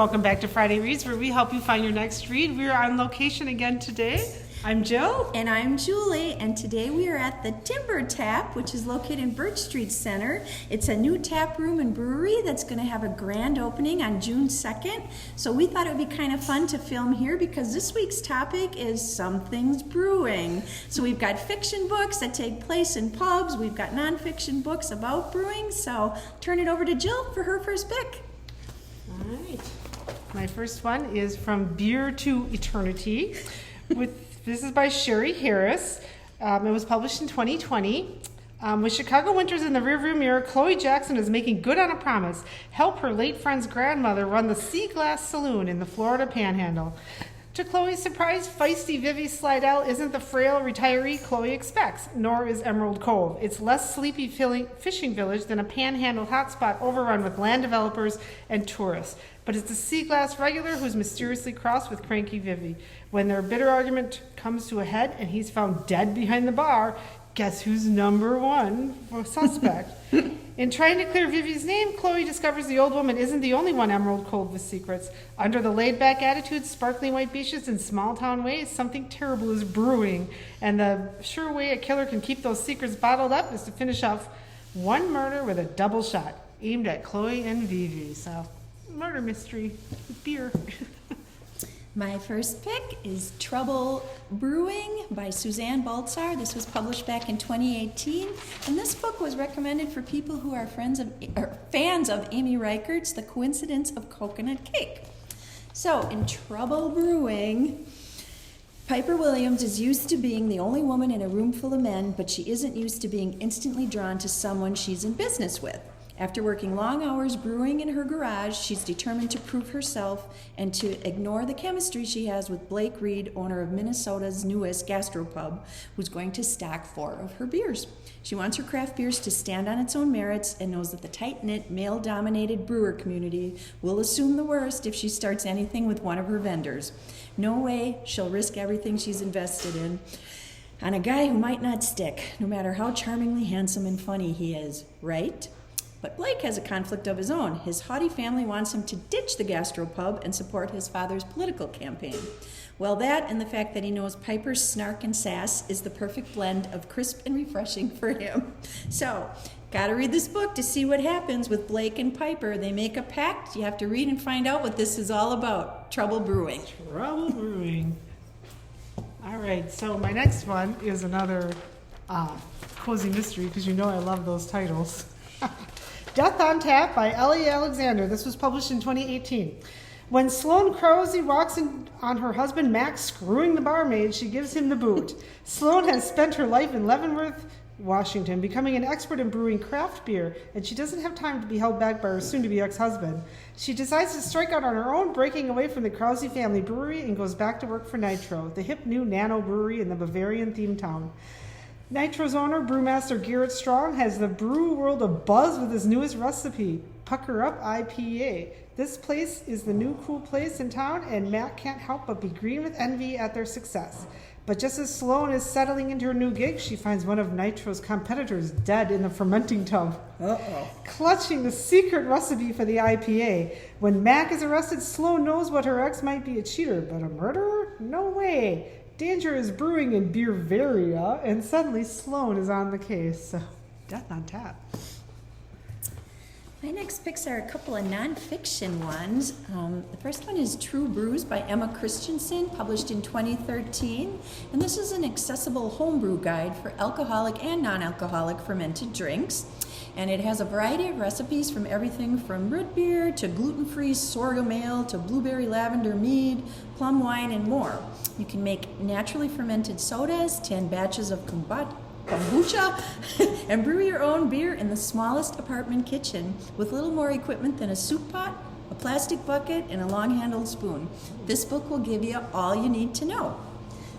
welcome back to Friday Reads, where we help you find your next read. We're on location again today. I'm Jill. And I'm Julie, and today we are at the Timber Tap, which is located in Birch Street Center. It's a new tap room and brewery that's going to have a grand opening on June 2nd. So we thought it would be kind of fun to film here because this week's topic is Something's Brewing. So we've got fiction books that take place in pubs. We've got nonfiction books about brewing. So turn it over to Jill for her first pick. All right. My first one is From Beer to Eternity. This is by Sherry Harris. It was published in 2020. With Chicago winters in the rearview mirror, Chloe Jackson is making good on a promise. Help her late friend's grandmother run the Sea Glass Saloon in the Florida Panhandle. To Chloe's surprise, feisty Vivi Slidell isn't the frail retiree Chloe expects, nor is Emerald Cove. It's less sleepy fishing village than a panhandle hotspot overrun with land developers and tourists. But it's a Sea Glass regular who's mysteriously crossed with cranky Vivi. When their bitter argument comes to a head and he's found dead behind the bar, guess who's number one suspect? In trying to clear Vivi's name, Chloe discovers the old woman isn't the only one Emerald Cove with secrets. Under the laid-back attitudes, sparkling white beaches, and small-town ways, something terrible is brewing. And the sure way a killer can keep those secrets bottled up is to finish off one murder with a double shot, aimed at Chloe and Vivi. So, murder mystery with beer. My first pick is Trouble Brewing by Suzanne Baltzar. This was published back in 2018, and this book was recommended for people who are fans of Amy Reichert's The Coincidence of Coconut Cake. So, in Trouble Brewing, Piper Williams is used to being the only woman in a room full of men, but she isn't used to being instantly drawn to someone she's in business with. After working long hours brewing in her garage, she's determined to prove herself and to ignore the chemistry she has with Blake Reed, owner of Minnesota's newest gastropub, who's going to stock 4 of her beers. She wants her craft beers to stand on its own merits and knows that the tight-knit, male-dominated brewer community will assume the worst if she starts anything with one of her vendors. No way she'll risk everything she's invested in on a guy who might not stick, no matter how charmingly handsome and funny he is, right? But Blake has a conflict of his own. His haughty family wants him to ditch the gastropub and support his father's political campaign. Well, that and the fact that he knows Piper's snark and sass is the perfect blend of crisp and refreshing for him. So, gotta read this book to see what happens with Blake and Piper. They make a pact. You have to read and find out what this is all about. Trouble Brewing. Trouble Brewing. All right, so my next one is another cozy mystery, because you know I love those titles. Death on Tap by Ellie Alexander. This was published in 2018. When Sloane Crosey walks in on her husband Max screwing the barmaid, she gives him the boot. Sloane has spent her life in Leavenworth, Washington, becoming an expert in brewing craft beer, and she doesn't have time to be held back by her soon-to-be ex-husband. She decides to strike out on her own, breaking away from the Krause family brewery, and goes back to work for Nitro, the hip new nano brewery in the Bavarian-themed town. Nitro's owner, brewmaster Garrett Strong, has the brew world abuzz with his newest recipe, Pucker Up IPA. This place is the new cool place in town, and Matt can't help but be green with envy at their success. But just as Sloane is settling into her new gig, she finds one of Nitro's competitors dead in the fermenting tub. Clutching the secret recipe for the IPA. When Mac is arrested, Sloane knows what her ex might be a cheater, but a murderer? No way. Danger is brewing in Beervaria, and suddenly Sloane is on the case. So, Death on Tap. My next picks are a couple of nonfiction ones. The first one is True Brews by Emma Christensen, published in 2013. And this is an accessible homebrew guide for alcoholic and non-alcoholic fermented drinks. And it has a variety of recipes from everything from root beer to gluten-free sorghum ale to blueberry lavender mead, plum wine, and more. You can make naturally fermented sodas, 10 batches of kombucha, and brew your own beer in the smallest apartment kitchen with little more equipment than a soup pot, a plastic bucket, and a long-handled spoon. This book will give you all you need to know.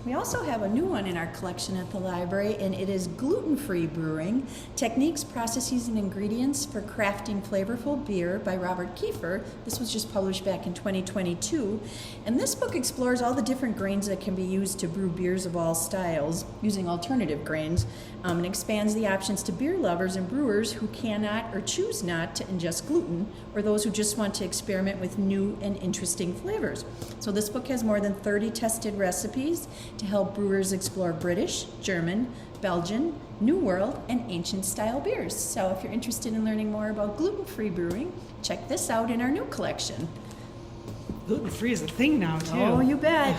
We also have a new one in our collection at the library, and it is Gluten-Free Brewing, Techniques, Processes, and Ingredients for Crafting Flavorful Beer by Robert Kiefer. This was just published back in 2022. And this book explores all the different grains that can be used to brew beers of all styles using alternative grains, and expands the options to beer lovers and brewers who cannot or choose not to ingest gluten, or those who just want to experiment with new and interesting flavors. So this book has more than 30 tested recipes to help brewers explore British, German, Belgian, New World, and ancient style beers. So if you're interested in learning more about gluten-free brewing, check this out in our new collection. Gluten-free is a thing now, too. Oh, you bet.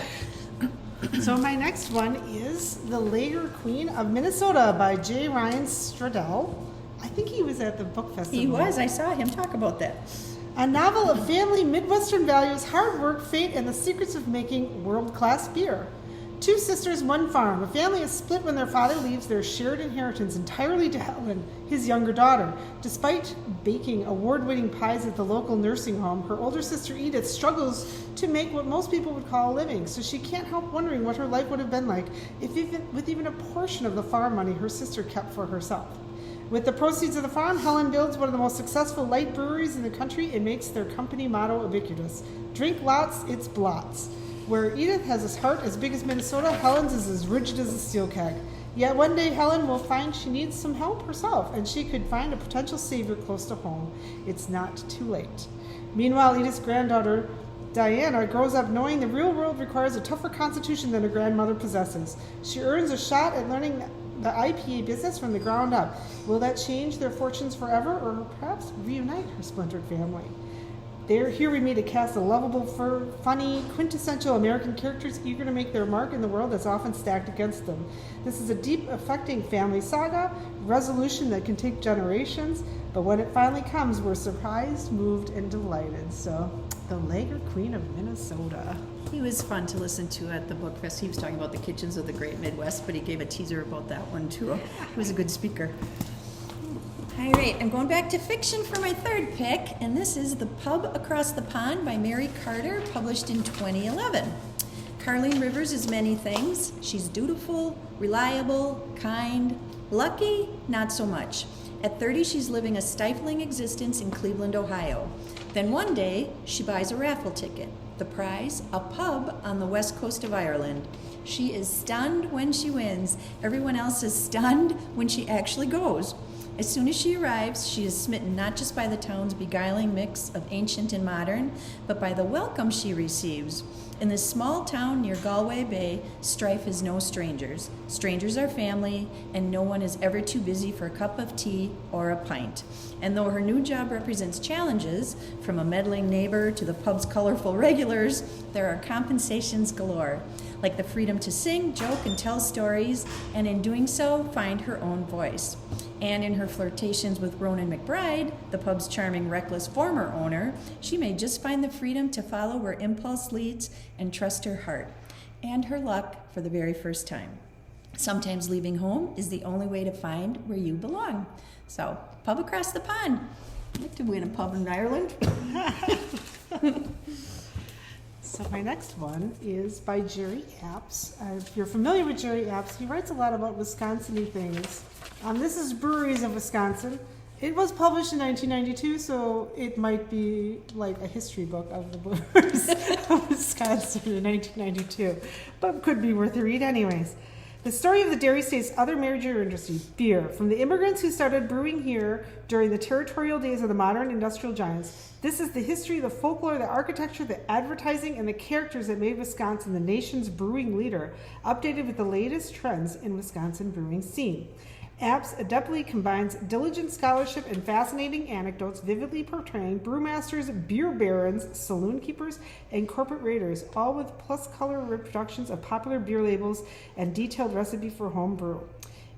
So my next one is The Lager Queen of Minnesota by J. Ryan Stradell. I think he was at the book festival. He was. I saw him talk about that. A novel of family Midwestern values, hard work, fate, and the secrets of making world-class beer. Two sisters, one farm. A family is split when their father leaves their shared inheritance entirely to Helen, his younger daughter. Despite baking award-winning pies at the local nursing home, her older sister Edith struggles to make what most people would call a living, so she can't help wondering what her life would have been like with even a portion of the farm money her sister kept for herself. With the proceeds of the farm, Helen builds one of the most successful light breweries in the country and makes their company motto ubiquitous: drink lots, it's blots. Where Edith has a heart as big as Minnesota, Helen's is as rigid as a steel keg. Yet one day Helen will find she needs some help herself, and she could find a potential savior close to home. It's not too late. Meanwhile, Edith's granddaughter, Diana, grows up knowing the real world requires a tougher constitution than her grandmother possesses. She earns a shot at learning the IPA business from the ground up. Will that change their fortunes forever, or perhaps reunite her splintered family? Here we meet a cast of lovable, funny, quintessential American characters eager to make their mark in the world that's often stacked against them. This is a deep, affecting family saga, resolution that can take generations, but when it finally comes, we're surprised, moved, and delighted. So, The Lager Queen of Minnesota. He was fun to listen to at the book fest. He was talking about the kitchens of the Great Midwest, but he gave a teaser about that one too. He was a good speaker. All right, I'm going back to fiction for my third pick, and this is The Pub Across the Pond by Mary Carter, published in 2011. Carleen Rivers is many things. She's dutiful, reliable, kind, lucky, not so much. At 30, she's living a stifling existence in Cleveland, Ohio. Then one day, she buys a raffle ticket. The prize, a pub on the west coast of Ireland. She is stunned when she wins. Everyone else is stunned when she actually goes. As soon as she arrives, she is smitten not just by the town's beguiling mix of ancient and modern, but by the welcome she receives. In this small town near Galway Bay, strife is no strangers. Strangers are family, and no one is ever too busy for a cup of tea or a pint. And though her new job represents challenges, from a meddling neighbor to the pub's colorful regulars, there are compensations galore, like the freedom to sing, joke, and tell stories, and in doing so, find her own voice. And in her flirtations with Ronan McBride, the pub's charming, reckless former owner, she may just find the freedom to follow where impulse leads and trust her heart and her luck for the very first time. Sometimes leaving home is the only way to find where you belong. So, Pub Across the Pond. I'd like to win a pub in Ireland. So my next one is by Jerry Apps. If you're familiar with Jerry Apps, he writes a lot about Wisconsin-y things. This is Breweries of Wisconsin. It was published in 1992, so it might be like a history book of the breweries of Wisconsin in 1992, but could be worth a read anyways. The story of the dairy state's other major industry, beer, from the immigrants who started brewing here during the territorial days of the modern industrial giants. This is the history, the folklore, the architecture, the advertising, and the characters that made Wisconsin the nation's brewing leader, updated with the latest trends in Wisconsin brewing scene. Apps adeptly combines diligent scholarship and fascinating anecdotes, vividly portraying brewmasters, beer barons, saloon keepers, and corporate raiders, all with plus color reproductions of popular beer labels and detailed recipe for home brew.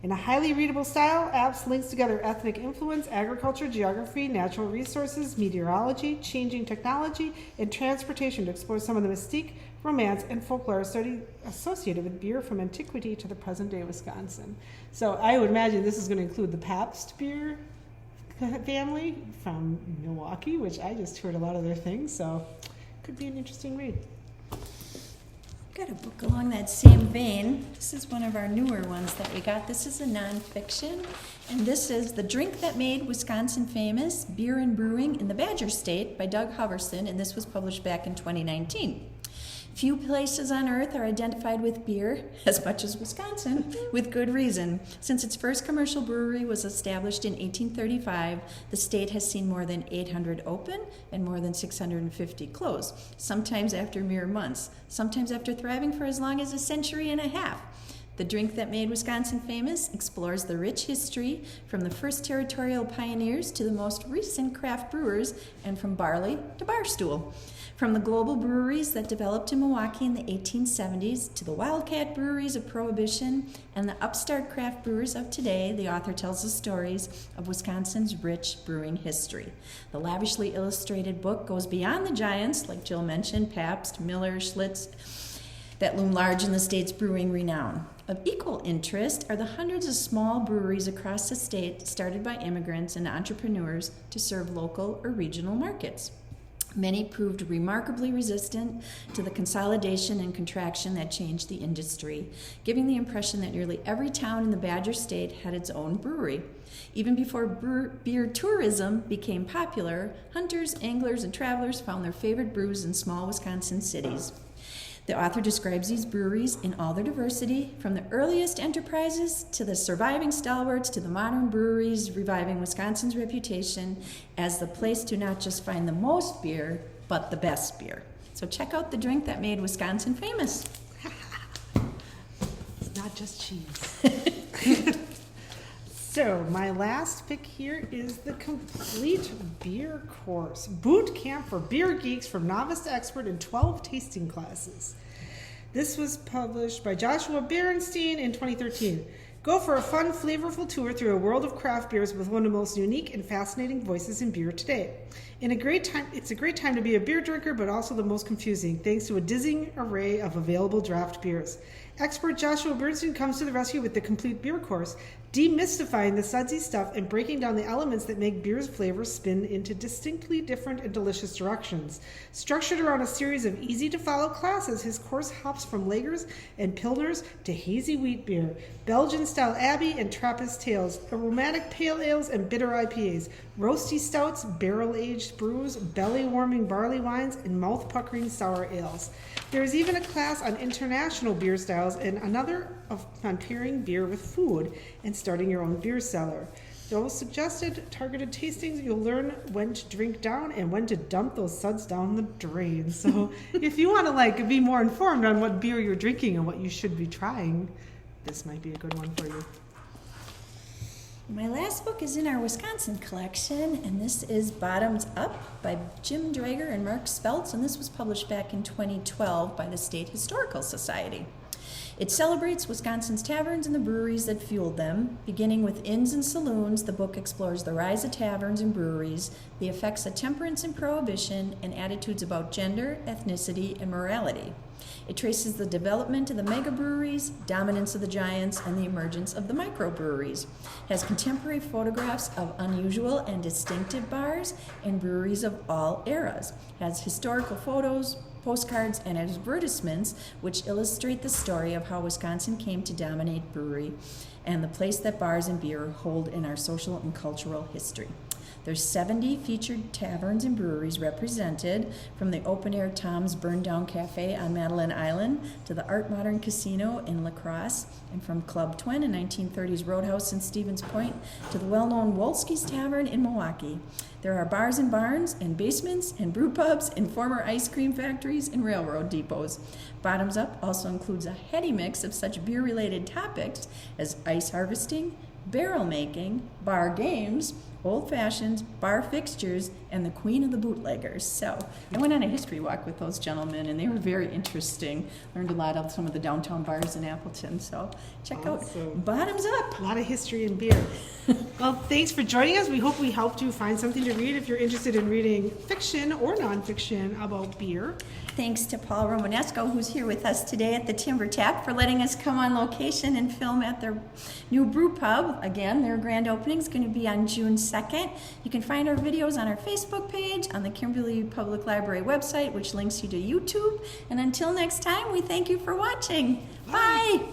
In a highly readable style, Apps links together ethnic influence, agriculture, geography, natural resources, meteorology, changing technology, and transportation to explore some of the mystique, romance, and folklore study associated with beer from antiquity to the present day Wisconsin. So I would imagine this is going to include the Pabst beer family from Milwaukee, which I just heard a lot of their things, so could be an interesting read. Got a book along that same vein. This is one of our newer ones that we got. This is a nonfiction, and this is The Drink That Made Wisconsin Famous, Beer and Brewing in the Badger State by Doug Hoverson, and this was published back in 2019. Few places on earth are identified with beer, as much as Wisconsin, with good reason. Since its first commercial brewery was established in 1835, the state has seen more than 800 open and more than 650 close, sometimes after mere months, sometimes after thriving for as long as a century and a half. The Drink That Made Wisconsin Famous explores the rich history from the first territorial pioneers to the most recent craft brewers, and from barley to barstool. From the global breweries that developed in Milwaukee in the 1870s to the wildcat breweries of Prohibition and the upstart craft brewers of today, the author tells the stories of Wisconsin's rich brewing history. The lavishly illustrated book goes beyond the giants, like Jill mentioned, Pabst, Miller, Schlitz, that loom large in the state's brewing renown. Of equal interest are the hundreds of small breweries across the state started by immigrants and entrepreneurs to serve local or regional markets. Many proved remarkably resistant to the consolidation and contraction that changed the industry, giving the impression that nearly every town in the Badger State had its own brewery. Even before beer tourism became popular, hunters, anglers, and travelers found their favorite brews in small Wisconsin cities. The author describes these breweries in all their diversity, from the earliest enterprises to the surviving stalwarts to the modern breweries, reviving Wisconsin's reputation as the place to not just find the most beer, but the best beer. So check out The Drink That Made Wisconsin Famous. It's not just cheese. So my last pick here is the Complete Beer Course. Boot camp for beer geeks from novice to expert in 12 tasting classes. This was published by Joshua Berenstein in 2013. Go for a fun, flavorful tour through a world of craft beers with one of the most unique and fascinating voices in beer today. It's a great time to be a beer drinker, but also the most confusing, thanks to a dizzying array of available draft beers. Expert Joshua Bernstein comes to the rescue with the Complete Beer Course, demystifying the sudsy stuff and breaking down the elements that make beer's flavors spin into distinctly different and delicious directions. Structured around a series of easy-to-follow classes, his course hops from lagers and pilsners to hazy wheat beer, Belgian-style Abbey and Trappist tales, aromatic pale ales and bitter IPAs, roasty stouts, barrel-aged brews, belly-warming barley wines, and mouth-puckering sour ales. There is even a class on international beer styles and another on pairing beer with food and starting your own beer cellar. Those suggested targeted tastings, you'll learn when to drink down and when to dump those suds down the drain. So if you want to be more informed on what beer you're drinking and what you should be trying, this might be a good one for you. My last book is in our Wisconsin collection, and this is Bottoms Up by Jim Drager and Mark Speltz, and this was published back in 2012 by the State Historical Society. It celebrates Wisconsin's taverns and the breweries that fueled them. Beginning with inns and saloons, the book explores the rise of taverns and breweries, the effects of temperance and prohibition, and attitudes about gender, ethnicity, and morality. It traces the development of the mega breweries, dominance of the giants, and the emergence of the microbreweries. It has contemporary photographs of unusual and distinctive bars and breweries of all eras. It has historical photos, postcards, and advertisements which illustrate the story of how Wisconsin came to dominate brewery and the place that bars and beer hold in our social and cultural history. There's 70 featured taverns and breweries represented, from the open-air Tom's Burned-Down Cafe on Madeline Island to the Art Modern Casino in La Crosse, and from Club Twin, a 1930s roadhouse in Stevens Point, to the well-known Wolski's Tavern in Milwaukee. There are bars and barns and basements and brew pubs and former ice cream factories and railroad depots. Bottoms Up also includes a heady mix of such beer-related topics as ice harvesting, barrel making, bar games, old fashions, bar fixtures, and the queen of the bootleggers. So I went on a history walk with those gentlemen, and they were very interesting. Learned a lot of some of the downtown bars in Appleton. So check out Bottoms Up. A lot of history in beer. Well, thanks for joining us. We hope we helped you find something to read if you're interested in reading fiction or nonfiction about beer. Thanks to Paul Romanesco, who's here with us today at the Timber Tap, for letting us come on location and film at their new brew pub again, their grand opening is going to be on June 2nd. You can find our videos on our Facebook page, on the Kimberly Public Library website, which links you to YouTube. And until next time, we thank you for watching. Bye.